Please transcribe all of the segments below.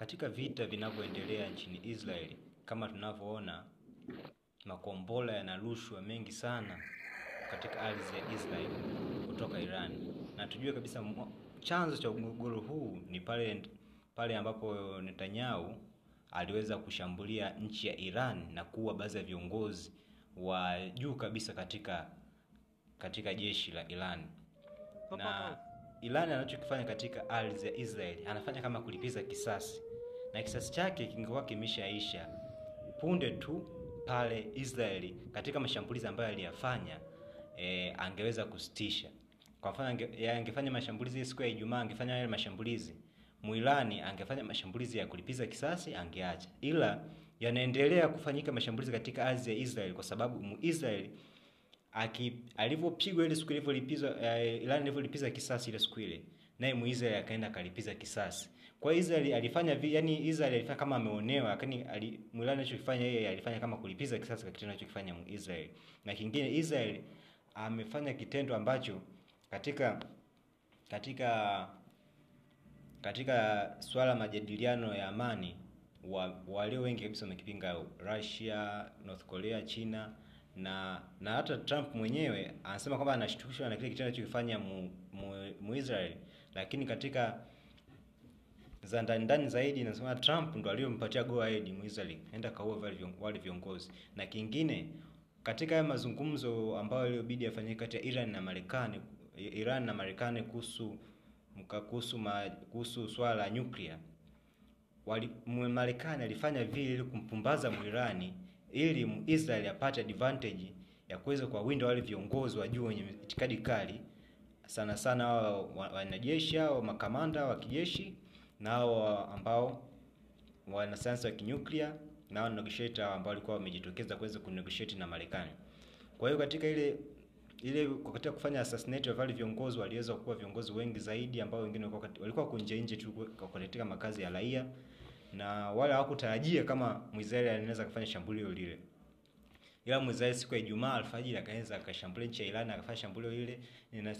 Katika vita vinavyoendelea nchini Israeli, kama tunavyoona, makombora yanarushwa mengi sana katika ardhi ya Israeli kutoka Iran. Na tujue kabisa chanzo cha mgogoro huu ni pale ambapo Netanyahu aliweza kushambulia nchi ya Iran na kuua baadhi ya viongozi wa juu kabisa katika jeshi la Iran. Na Iran anachokifanya katika ardhi ya Israeli, anafanya kama kulipiza kisasi. Na kisasi chake kingekuwa kimeshaisha punde tu pale Israeli katika mashambulizi ambayo aliyafanya angeweza kusitisha. Kwa mfano angefanya mashambulizi siku ya Ijumaa, angefanya yale mashambulizi, Muirani angefanya mashambulizi ya kulipiza kisasi, angeacha. Ila yanaendelea kufanyika mashambulizi katika ardhi ya Israeli kwa sababu Muisraeli alivyopigwa ile siku Iran ilivyolipiza kisasi ile siku ile, naye Muisraeli akaenda akalipiza kisasi. Kwa Israeli alifanya Israeli alifanya kama ameonewa, lakini Muirani alichokifanya yeye alifanya kama kulipiza kisasi kwa kitendo anachokifanya Muisraeli. Na kingine, Israeli amefanya kitendo ambacho katika swala majadiliano ya amani wale wengi kabisa wamekipinga: Russia, North Korea, China na hata Trump mwenyewe anasema kwamba anashtukishwa na kile kitendo anachokifanya Muisraeli. Lakini katika za ndani zaidi anasema Trump ndo aliyompatia go ahead Muisraeli aenda kaua wale viongozi. Na kingine, katika mazungumzo ambayo iliyobidi yafanyike kati ya Iran na Marekani kuhusu swala la nuclear, Marekani alifanya vile ili kumpumbaza Muirani ili Israeli apate advantage ya kuweza kuwawinda wale viongozi wa juu wenye itikadi kali, sana sana wanajeshi au makamanda wa kijeshi na hao ambao wana sayansi ya kinuclear na hao negotiator ambao walikuwa wamejitokeza kuweza kunegotiate na Marekani. Kwa hiyo katika katika kufanya assassinate wa wale viongozi, waliweza kuwa viongozi wengi zaidi ambao wengine walikuwa nje tu katika makazi ya raia, na wale hawakutarajia kama Muisraeli anaweza kufanya shambulio lile. Ila Muisraeli siku ya Ijumaa alfajiri akaanza akashambulia nchi ya Iran, akafanya shambulio lile.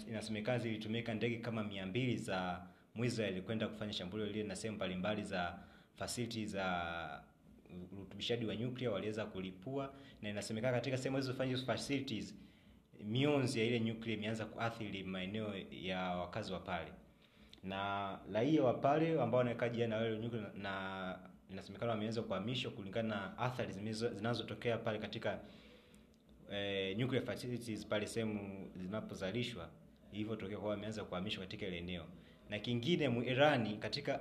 Inasemekana zilitumika ndege kama 200 za Muisraeli kwenda kufanya shambulio lile, na sehemu mbalimbali za facility za urutubishaji wa nuclear waliweza kulipua. Na inasemekana katika sehemu hizo fanya facilities, mionzi ya ile nuclear imeanza kuathiri maeneo ya wakazi wa pale, na raia wa pale ambao wanakaa jirani na wale nuclear, na inasemekana wameanza kuhamishwa kulingana na athari zinazotokea pale katika nuclear facilities pale sehemu zinapozalishwa. Hivyo tokea kwa wameanza kuhamishwa katika ile eneo. Na kingine, Irani katika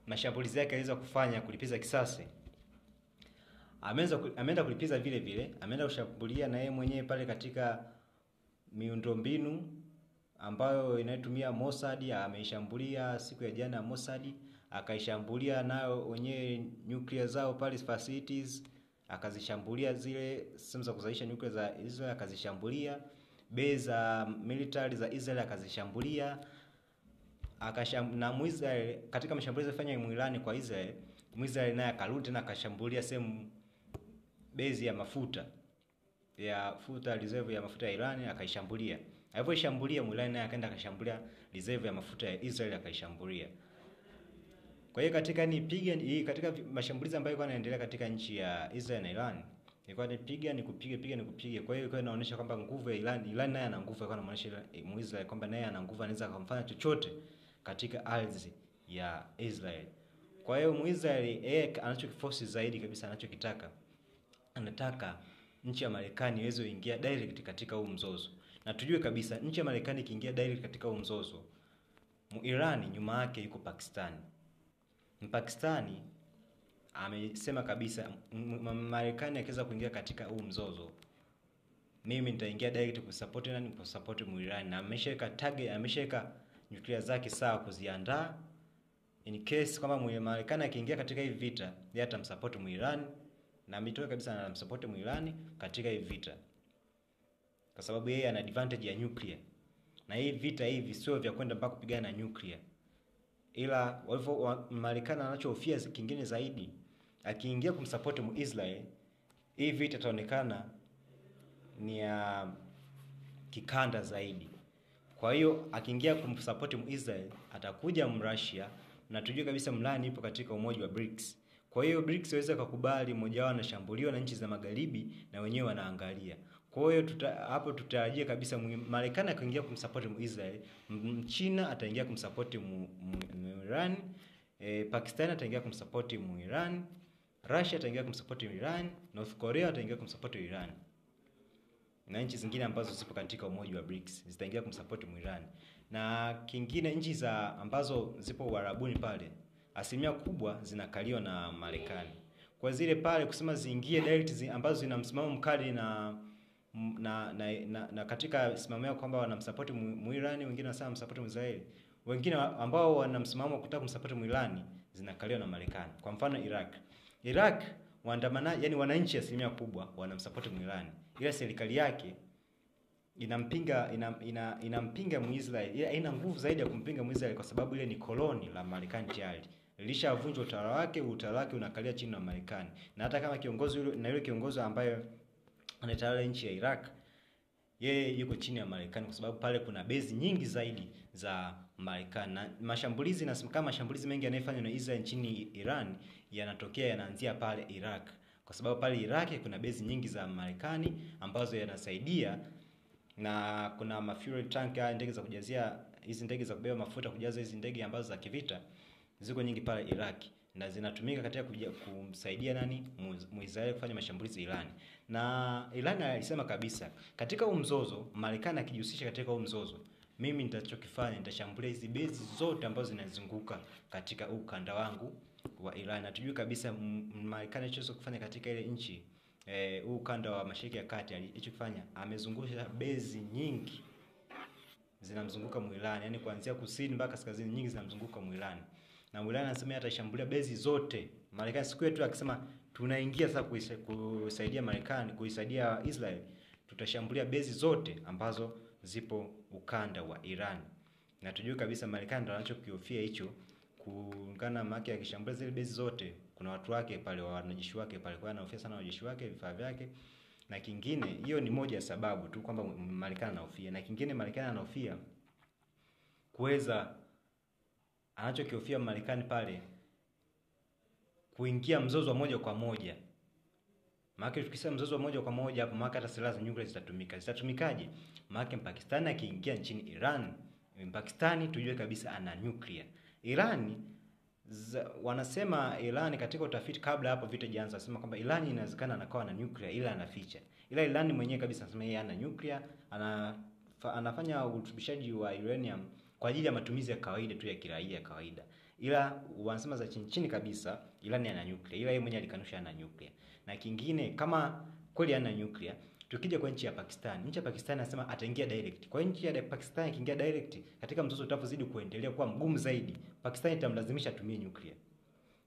mashambulizi yake aliweza kufanya kulipiza kisasi, ameenda kulipiza vile vile, ameenda kushambulia na yeye mwenyewe pale katika miundombinu ambayo inatumia Mossad. Ameishambulia siku ya jana Mossad, akaishambulia nayo wenyewe nuclear zao pale facilities, akazishambulia zile sehemu za kuzalisha nuclear za Israel, akazishambulia base za military za Israel, akazishambulia na Muisraeli katika mashambulizi yaliyofanywa na Iran kwa Israel, Muisraeli naye akarudi tena akashambulia sehemu base ya mafuta reserve ya mafuta ya Iran, akaishambulia. Aliposhambulia Iran naye akaenda akashambulia reserve ya mafuta ya Israel, akaishambulia. Kwa hiyo katika mashambulizi ambayo yalikuwa yanaendelea katika nchi ya Israel na Iran, ilikuwa ni piga ni kupiga. Kwa hiyo ilikuwa inaonyesha kwamba nguvu ya Iran naye ana nguvu, ilikuwa inaonyesha Muisrael kwamba naye ana nguvu, anaweza kumfanya chochote katika ardhi ya Israel. Kwa hiyo Muisrael yeye anachokiforce zaidi kabisa, anataka nchi ya Marekani iweze kuingia direct katika huu mzozo. Na tujue kabisa nchi ya Marekani ikiingia direct katika huu mzozo, Iran nyuma yake yuko Pakistani. Pakistani amesema kabisa Marekani akiweza kuingia katika huu mzozo, mimi nitaingia direct kusupport Iran. Na ameshaweka nuclear zake sawa kuziandaa in case kama Marekani akiingia katika hii vita, yeye atamsupport Iran, na ametoka kabisa anamsupport Iran katika hii vita kwa sababu yeye ana advantage ya nuclear. Na hii vita hivi sio vya kwenda mpaka kupigana na nuclear, ila Marekani anachohofia kingine zaidi, akiingia kumsupport Israel, hii vita itaonekana ni ya kikanda zaidi. Kwa hiyo akiingia kumsupport Israel, atakuja Russia, na tujue kabisa Mlani ipo katika umoja wa BRICS. Kwa hiyo BRICS waweza kukubali mmoja wao anashambuliwa na nchi za magharibi na wenyewe wanaangalia. Kwa hiyo hapo tutarajia kabisa Marekani akaingia kumsupport Israel, China ataingia kumsupport Iran, Pakistan ataingia kumsupport Iran, Russia ataingia kumsupport Iran, North Korea ataingia kumsupport Iran. Na nchi zingine ambazo zipo katika umoja wa BRICS zitaingia kumsupport Iran. Na kingine nchi za ambazo zipo Uarabuni pale, asilimia kubwa zinakaliwa na Marekani. Kwa zile pale kusema ziingie direct ambazo zina msimamo mkali na katika simamia kwamba wanamsupport Iran, wengine wanasema msupport Israel. Wengine ambao wana msimamo wa kutaka kumsupport Iran zinakaliwa na Marekani. Kwa mfano Iraq waandamanaji, yani wananchi asilimia kubwa wanamsupport Iran. Ila serikali yake inampinga Muisrael. Ila haina nguvu zaidi ya kumpinga Muisrael kwa sababu ile ni koloni la Marekani tayari. Ilishavunja utawala wake unakalia chini na Marekani. Na hata kama kiongozi yule kiongozi ambaye anatawala nchi ya Iraq, yeye yuko chini ya Marekani kwa sababu pale kuna base nyingi zaidi za Marekani. Na mashambulizi mengi yanayofanywa na Israel nchini Iran yanaanzia pale Iraq. Kwa sababu pale Iraq kuna base nyingi za Marekani ambazo yanasaidia, na kuna mafuel tank, ndege za kujazia, hizi ndege za kubeba mafuta, kujaza hizi ndege ambazo za kivita ziko nyingi pale Iraq, na zinatumika katika kumsaidia Muisraeli kufanya mashambulizi Iran. Na Iran alisema kabisa katika huu mzozo, Marekani akijihusisha katika huu mzozo, mimi nitachokifanya nitashambulia hizi base zote ambazo zinazunguka katika huu ukanda wangu wa Iran. Na tujue kabisa Marekani alichoweza kufanya katika ile nchi huu ukanda wa Mashariki ya Kati, alichofanya amezungusha base nyingi zinamzunguka Iran, yani kuanzia kusini mpaka kaskazini, nyingi zinamzunguka Iran. Na Iran anasema atashambulia base zote. Marekani siku yetu akisema tunaingia sasa kusaidia Marekani, kuisaidia Israel, tutashambulia base zote ambazo zipo ukanda wa Iran. Na tujue kabisa Marekani ndio anachokihofia hicho, kuungana maki akishambulia zile base zote, kuna watu wake pale, wanajeshi wake pale, kwa anahofia sana wanajeshi wake, vifaa vyake. Na kingine, hiyo ni moja ya sababu tu kwamba Marekani anahofia. Na kingine Marekani anahofia anachokihofia Marekani pale, kuingia mzozo wa moja kwa moja. Maana tukisema mzozo wa moja kwa moja hapo, maana hata silaha za nuclear zitatumika. Zitatumikaje? Maana Pakistan akiingia nchini Iran, Pakistan tujue kabisa ana nuclear. Wanasema Iran katika utafiti kabla hapo vita jianza, wanasema kwamba Iran inawezekana anakuwa na nuclear ila anaficha. Ila Iran mwenyewe kabisa anasema yeye ana nuclear, anafanya urutubishaji wa uranium kwa ajili ya matumizi ya kawaida tu ya kiraia kawaida. Ila wanasema za chini kabisa Iran ana nuclear, ila yeye mwenyewe alikanusha ana nuclear. Na kingine, kama kweli ana nuclear, tukija kwa nchi ya Pakistan. Nchi ya Pakistan anasema ataingia direct. Kwa nchi ya Pakistan ikiingia direct katika mzozo utapozidi kuendelea kuwa mgumu zaidi, Pakistan itamlazimisha atumie nuclear.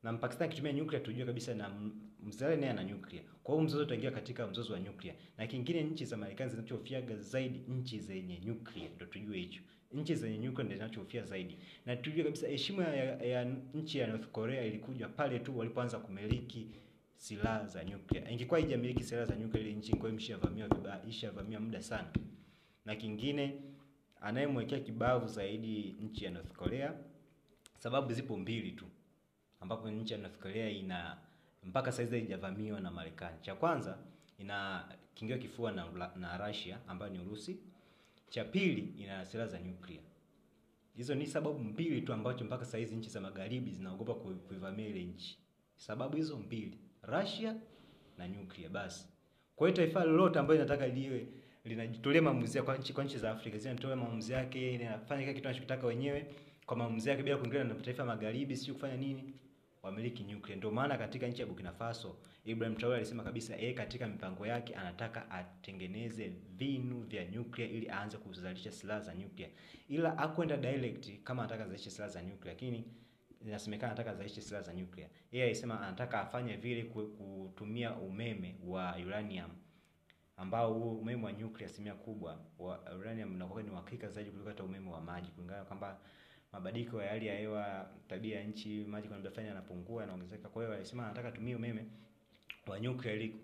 Na Pakistan akitumia nuclear tujue kabisa na Israel naye ana nuclear. Kwa hiyo mzozo utaingia katika mzozo wa nuclear. Na kingine, nchi za Marekani zinachofiaga zaidi nchi zenye nuclear, ndio tujue hicho. Nchi zenye nuclear ndio zinachofia zaidi. Na tujue kabisa heshima ya nchi ya North Korea ilikuja pale tu walipoanza kumiliki silaha za nuclear. Ingekuwa haijamiliki silaha za nuclear, ile nchi ingekuwa imeshavamia muda sana. Na kingine, anayemwekea kibavu zaidi nchi ya North Korea, sababu zipo mbili tu ambapo nchi ya North Korea mpaka saizi haijavamiwa na Marekani. Cha kwanza, inakingiwa kifua na Russia ambayo ni Urusi. Cha pili, ina silaha za nuclear. Hizo ni sababu mbili tu ambacho mpaka saizi nchi za magharibi zinaogopa kuivamia ile nchi. Sababu hizo mbili, Russia na nuclear basi. Kwa hiyo taifa lolote ambalo linataka linajitolea maamuzi kwa nchi za Afrika, zinatoa maamuzi yake, inafanya kile kitu anachotaka wenyewe kwa maamuzi yake bila kuingiliwa na mataifa magharibi, sio kufanya nini, wamiliki nuclear. Ndio maana katika nchi ya Burkina Faso, Ibrahim Traore alisema kabisa katika mipango yake anataka atengeneze vinu vya nuclear ili aanze kuzalisha silaha za nuclear. Ila hakwenda direct kama anataka kuzalisha silaha za nuclear, lakini inasemekana anataka kuzalisha silaha za nuclear. Yeye alisema anataka afanye vile kutumia umeme wa uranium, ambao huo umeme wa nuclear asilimia kubwa wa uranium unakuwa ni uhakika zaidi kuliko hata umeme wa maji, kulingana kwamba mabadiliko ya hali ya hewa, tabia ya nchi, maji kwa muda fulani yanapungua yanaongezeka. Kwa hiyo alisema anataka tumie umeme wa nuclear ili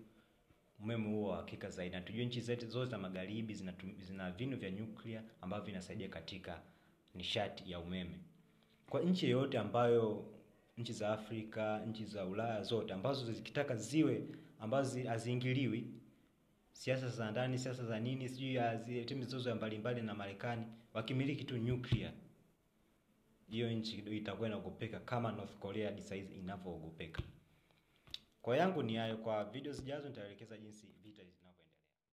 umeme huo hakika zaidi. Na tujue nchi zote za magharibi zina vinu vya nuclear ambavyo vinasaidia katika nishati ya umeme. kwa nchi yoyote ambayo, nchi za Afrika, nchi za Ulaya zote ambazo zikitaka ziwe ambazo haziingiliwi siasa za ndani, siasa za nini, sijui timu zozo mbalimbali na Marekani, wakimiliki tu nuclear, hiyo nchi itakuwa inaogopeka kama North Korea hadi saizi inavyoogopeka. Kwa yangu ni hayo. Kwa video zijazo nitaelekeza jinsi vita